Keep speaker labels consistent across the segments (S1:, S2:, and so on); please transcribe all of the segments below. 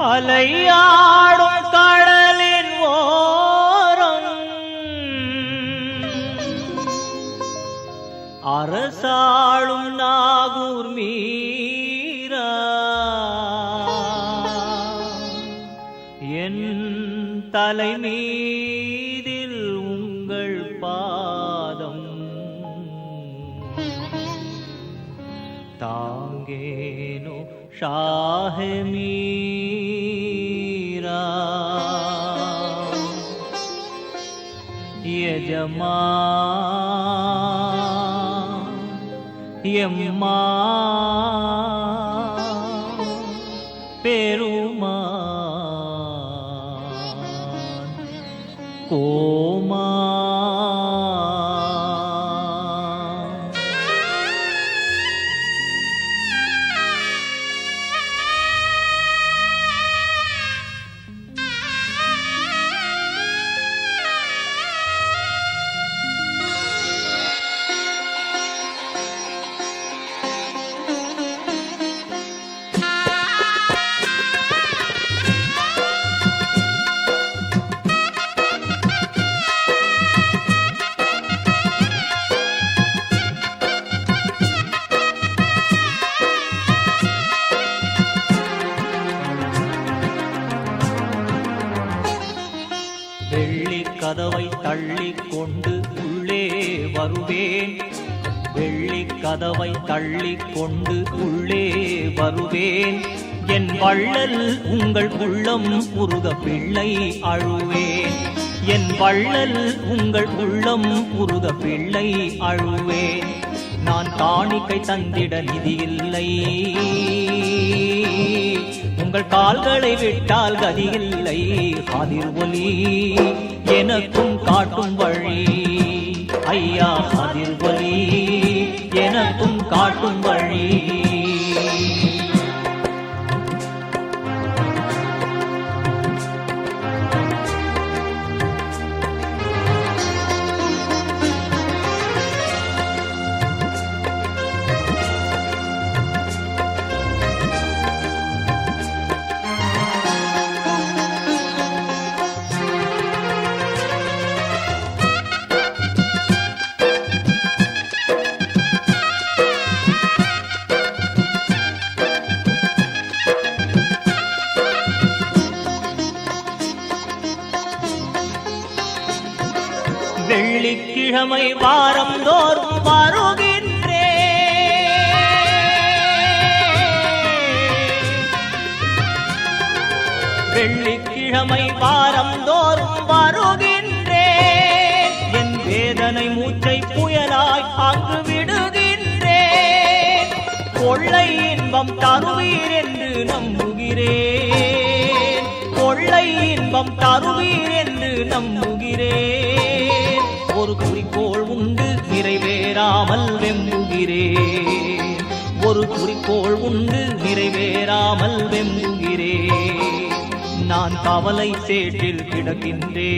S1: அலையாடும் கடலின் ஓரம் அரசாளும் நாகூர் மீரா என் தலைமீதில் உங்கள் பாதம் தாங்கேனோ ஷாஹே மீரா யஜமா யம்மா பெருமான் கோமா வெள்ளிக் கதவை தள்ளிக் கொண்டு உள்ளே வருவேன், வெள்ளிக் கதவை தள்ளிக் கொண்டு உள்ளே வருவேன். என் வள்ளல் உங்கள் உள்ளம் உருக பிள்ளை அழுவேன், என் வள்ளல் உங்கள் உள்ளம் உருக பிள்ளை அழுவேன். நான் காணிக்கை தந்திட நிதியில்லை, உங்கள் கால்களை விட்டால் கதியில்லை. காதிர் ஒலி எனக்கும் காட்டும் வழி, ஐயா காதிர் ஒலி எனக்கும் காட்டும் வழி. வெள்ளிக்கிழமை வாரம் தோறும் வருகின்றேன், வெள்ளிக்கிழமை வாரம் தோறும் வருகின்றேன். என் வேதனை மூச்சை புயலாய் அங்கு விடுகின்றேன். கொள்ளை இன்பம் தருவீர் என்று நம்புகிறேன், கொள்ளை இன்பம் தருவீர் என்று நம்புகிறேன். ஒரு குறிக்கோள் உண்டு நிறைவேறாமல் வெம்புகிறேன், ஒரு குறிக்கோள் உண்டு நிறைவேறாமல் வெம்புகிறேன். நான் கவலை சேற்றில் கிடக்கின்றேன்,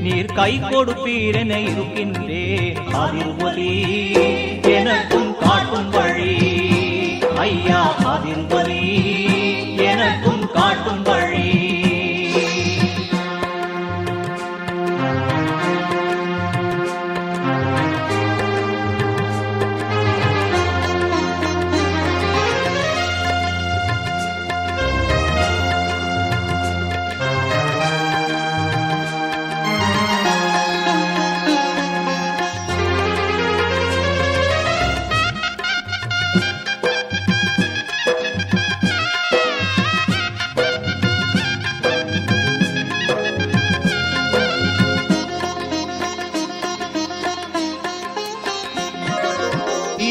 S1: நீர் கை கொடுப்பீர் என இருக்கின்றேன். காதிர் ஒலி எனக்கும் காட்டும் வழி, ஐயா காதிர் ஒலி எனக்கும் காட்டும் வழி.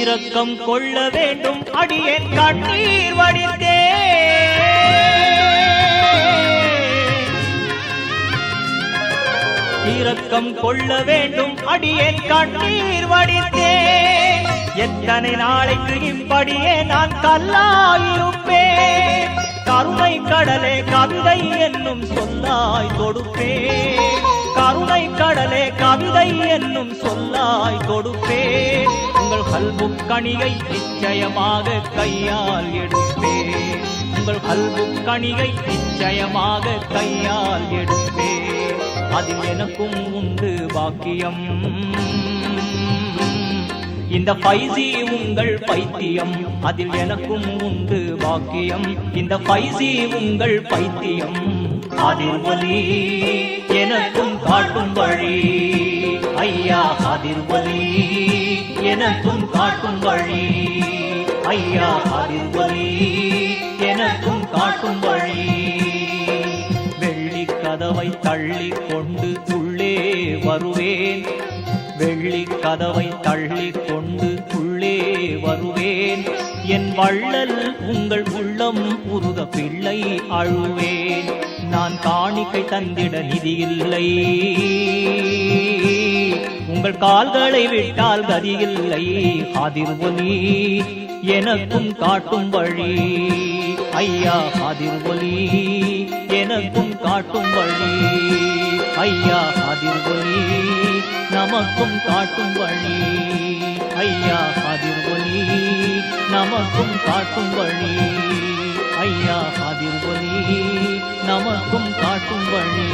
S1: இரக்கம் கொள்ள வேண்டும் அடியேன் கண்ணீர் வடித்தேன், இரக்கம் கொள்ள வேண்டும் அடியேன் கண்ணீர் வடித்தேன். எத்தனை நாளைக்கு இப்படியே நான் கல்லாயிருப்பேன். கருணை கடலே கவிதை என்னும் சொல்லாய் கொடுப்பேன், கருணை கடலே கவிதை என்னும் சொல்லாய் கொடுப்பேன் உங்கள் கல்புக் கணிகை நிச்சயமாக கையால் எடுப்பேன் உங்கள் கல்புக் கணிகை நிச்சயமாக கையால் எடுப்பேன் அதில் எனக்கும் உண்டு பாக்கியம் இந்த பைசி உங்கள் பைத்தியம் அதில் எனக்கும் உண்டு பாக்கியம் இந்த பைசி உங்கள் பைத்தியம் அதில் ஒலி எனக்கும் காட்டும் வழி ஐயா அதில் ஒலி எனக்கும் காட்டும் வழி ஐயா அதில் ஒலி எனக்கும் காட்டும் வழி வெள்ளி கதவை தள்ளி கொண்டு உள்ளே வருவேன் வெள்ளி கதவை தள்ளி கொண்டு உள்ளே வருவேன் என் வள்ளல் உங்கள் உள்ளம் உருக பிள்ளை அழுவேன் நான் காணிக்கை தந்திட நிதியில்லை உங்கள் கால்களை விட்டால் கதியில்லை அதிர் ஒலி எனக்கும் காட்டும் வழி ஐயா அதிர் ஒலி எனக்கும் காட்டும் வழி ஐயா அதிர் ஒலி நமக்கும் காட்டும் வழி ஐயா அதிர் ஒலி நமக்கும் காட்டும் வழி ஐயா அதிர் ஒலி நமக்கும் காட்டும் வழி